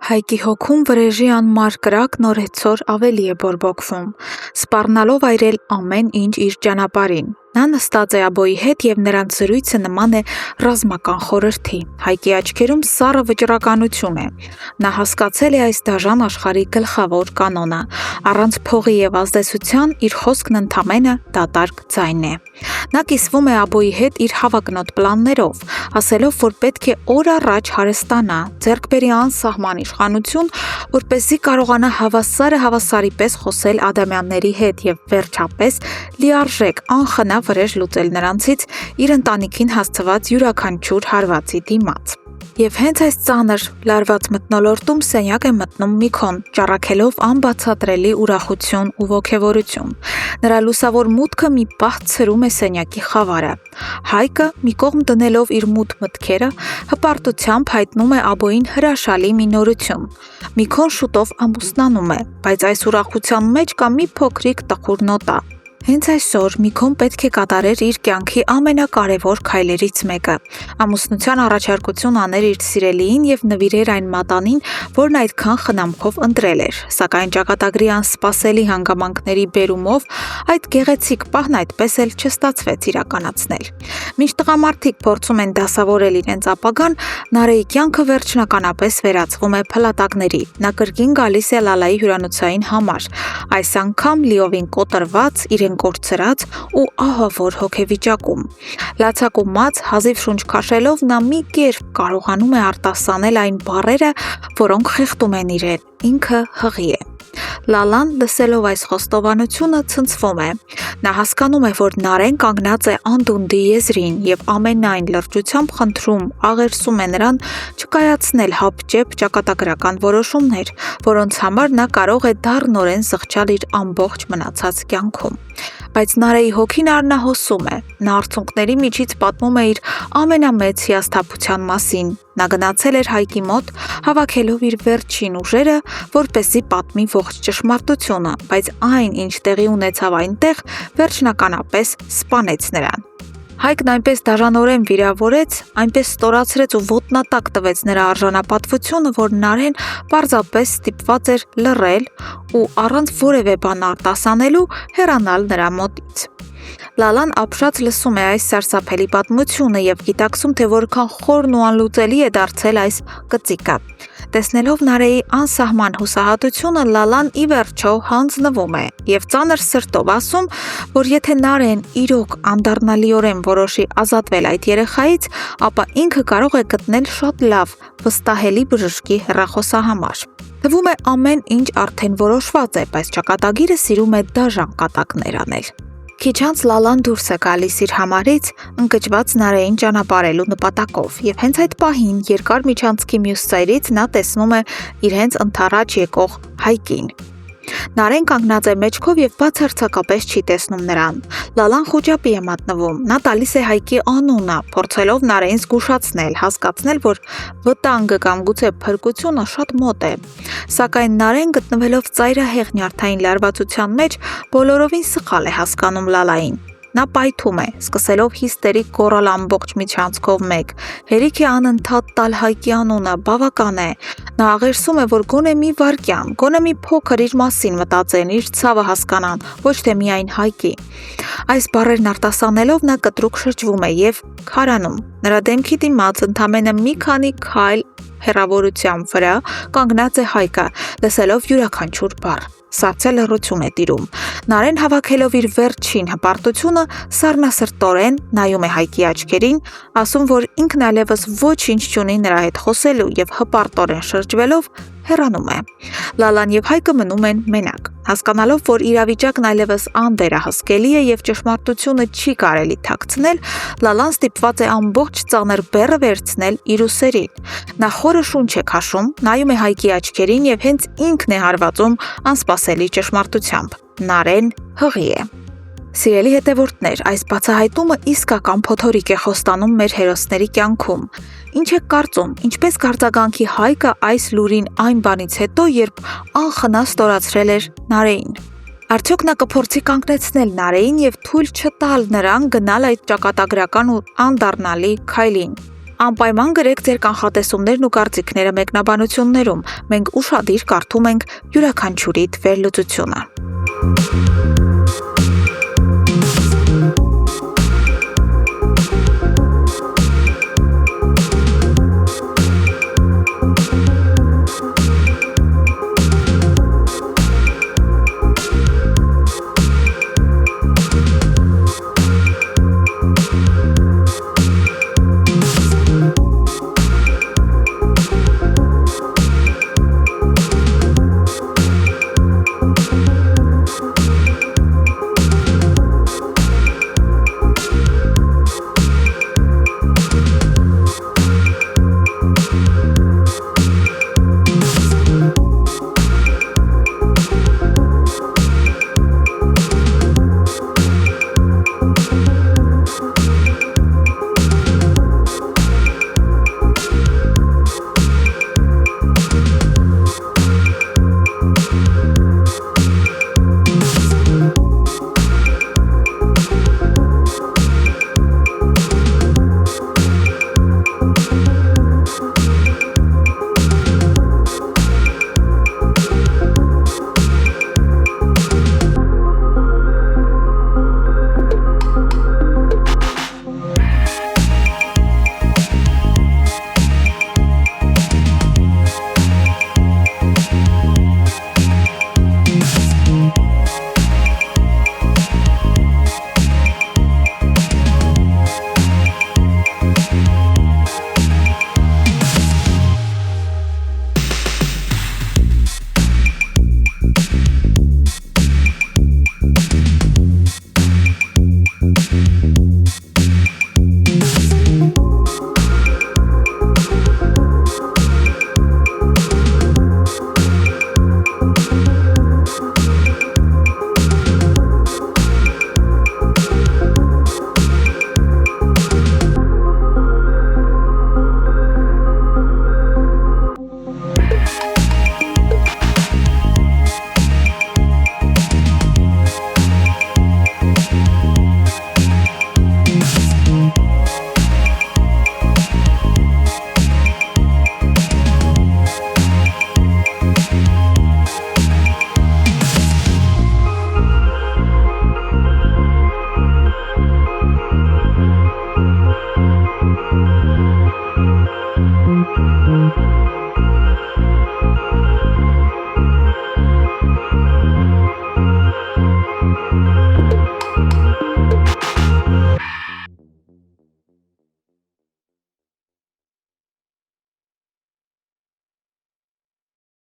Հայկի հոգում վրեժի անմար կրակն օրեցօր ավելի է բորբոքվում, սպառնալով այրել ամեն ինչ իր ճանապարհին։ Նա նստած է աբոյի հետ և նրանց զրույցը նման է ռազմական խորհրդի։ Հայկի աչքերում սառը վճռականություն է։ Նա հասկացել է այս դաժան աշխարհի գլխավոր կանոնը։ Առանց փողի և ազդեցության իր խոսքն ընդամենը դատարկ ձայն է։ Նա կիսվում է աբոյի հետ իր հավակնոտ պլաններով, ասելով, որ պետք է օր առաջ հարստանա, ձեռք բերի անսահման իշխանություն, որպեսզի կարողանա հավասարը հավասարի պես խոսել Ադամյանների հետ և վերջապես լիարժեք անխնա վրեժ լուծել նրանցից իր ընտանիքին հասցված յուրաքանչյուր հարվածի դիմաց։ Եվ հենց այս ծանր լարված մթնոլորտում սենյակ է մտնում Միքոն, ճառագելով անբացատրելի ուրախություն ու ոգևորություն։ Նրա լուսավոր մուտքը մի պահ ցրում է սենյակի խավարը։ Հայկը, մի կողմ դնելով իր մութ մտքերը, հպարտությամբ հայտնում է աբոյին հրաշալի մի նորություն։ Միքոն շուտով ամուսնանում է, բայց այս ուրախության մեջ կա մի փոքրիկ տխուր նոտա։ Հենց այսօր Միքոն պետք է կատարեր իր կյանքի ամենակարևոր քայլերից մեկը։ Ամուսնության առաջարկություն աներ իր սիրելիին և նվիրեր այն մատանին, որն այդքան խնամքով ընտրել էր, սակայն ճակատագրի անսպասելի հանգամանքների բերումով այդ գեղեցիկ պահն այդպես էլ չստացվեց իրականացնել։ Մինչ տղամարդիկ փորձում են դասավորել իրենց ապագան, Նարեի կյանքը վերջնականապես վերածվում է փլատակների։ Նա կրկին գալիս է Լալայի հյուրանոցային համար, այս անգամ լիովին կոտրված, իրեն կորցրած ու ահավոր հոգեվիճակում։ Լացակումած, հազիվ շունչ քաշելով նա մի կերպ կարողանում է արտասանել այն բառերը, որոնք խեղդում են իրեն, ինքը հղի է։ Լալան, լսելով այս խոստովանությունը, ցնցվում է։ Նա հասկանում է, որ Նարեն կանգնած է անդունդի եզրին և ամենայն լրջությամբ խնդրում, աղերսում է նրան չկայացնել հապճեպ ճակատագրական որոշումներ, որոնց համար նա կարող է դառնորեն զղջալ իր ամբողջ մնացած կյանքում։ Բայց Նարեի հոգին արնահոսում է։ Նա արցունքների միջից պատմում է իր ամենամեծ հիասթափության մասին։ Նա գնացել էր Հայկի մոտ, հավաքելով իր վերջին ուժերը, որպեսզի պատմի ողջ ճշմարտությունը, բայց այն, ինչ տեղի ունեցավ այնտեղ, վերջնականապես սպանեց նրան։ Հայկն այնպես դաժանորեն վիրավորեց, այնպես ստորացրեց ու ոտնատակ տվեց նրա արժանապատվությունը, որ Նարեն պարզապես ստիպված էր լռել ու առանց որևէ բան արտասանելու հեռանալ նրա մոտից։ Լալան ապշած լսում է այս սարսափելի պատմությունը և գիտակցում, թե որքան խորն ու անլուծելի է դարձել այս կծիկը։ Տեսնելով Նարեի անսահման հուսահատությունը, Լալան ի վերջո հանձնվում է և ծանր սրտով ասում, որ եթե Նարեն իրոք անդառնալիորեն որոշի ազատվել այդ երեխայից, ապա ինքը կարող է գտնել շատ լավ, վստահելի բժշկի հեռախոսահամար։ Թվում է ամեն ինչ արդեն որոշված է, բայց ճակատագիրը սիրում է դաժան կատակներ անել։ Քիչ անց Լալան դուրս է գալիս իր համարից, ընկճված Նարեին ճանապարհելու նպատակով, և հենց այդ պահին երկար միջանցքի մյուս ծայրից նա տեսնում է իր հենց ընդառաջ եկող Հայկին։ Նարեն կանգնած է մեջքով և բացարձակապես չի տեսնում նրան։ Լալան խուճապի է մատնվում։ Նա տալիս է Հայկի անունը, փորձելով Նարեին զգուշացնել, հասկացնել, որ վտանգը կամ գուցե փրկությունը շատ մոտ է։ Սակայն Նարեն, գտնվելով ծայրահեղ նյարդային լարվածության մեջ, բոլորովին սխալ է հասկանում Լալային։ Նա պայթում է, սկսելով հիստերիկ գոռալ ամբողջ միջանցքով մեկ։ Հերիք է անընդհատ տալ Հայկի անունը, բավական է։ Նա աղերսում է, որ գոնե մի վայրկյան, գոնե մի փոքր իր մասին մտածեն, իր ցավը հասկանան, ոչ թե միայն Հայկի։ Այս բառերն արտասանելով նա կտրուկ շրջվում է և քարանում։ Նրա դեմքի դիմաց ընդամենը մի քանի քայլ հեռավորության վրա կանգնած է Հայկը, լսելով յուրաքանչյուր բառ։ Սառցե լռություն է տիրում։ Նարեն, հավաքելով իր վերջին հպարտությունը, սառնասրտորեն նայում է Հայկի աչքերին, ասում, որ ինքն այլևս ոչինչ չունի նրա հետ խոսելու և հպարտորեն շրջվելով հեռանում է։ Լալան և Հայկը մնում են մենակ։ Հասկանալով, որ իրավիճակն այլևս անվերահսկելի է և ճշմարտությունը չի կարելի թաքցնել, Լալան ստիպված է ամբողջ ծանր բեռը վերցնել իր ուսերին։ Նա խորը շունչ է քաշում, նայում է Հայկի աչքերին և հենց ինքն է հարվածում անսպասելի ճշմարտությամբ։ Նարեն հղի է։ Սիրելի հետևորդներ, այս բացահայտումը իսկական փոթորիկ է խոստանում մեր հերոսների կյանքում։ Ինչ եք կարծում, ինչպես կարձագանքի Հայկը այս լուրին այն բանից հետո, երբ անխնա ստորացրել էր Նարեին։ Արդյոք նա կփորձի կանգնեցնել Նարեին և թույլ չտալ նրան գնալ այդ ճակատագրական ու անդառնալի քայլին։ Անպայման գրեք ձեր կանխատեսումներն ու կարծիքները մեկնաբանություններում։ Մենք ուշադիր կարդում ենք յուրաքանչյուրիդ վերլուծությունը։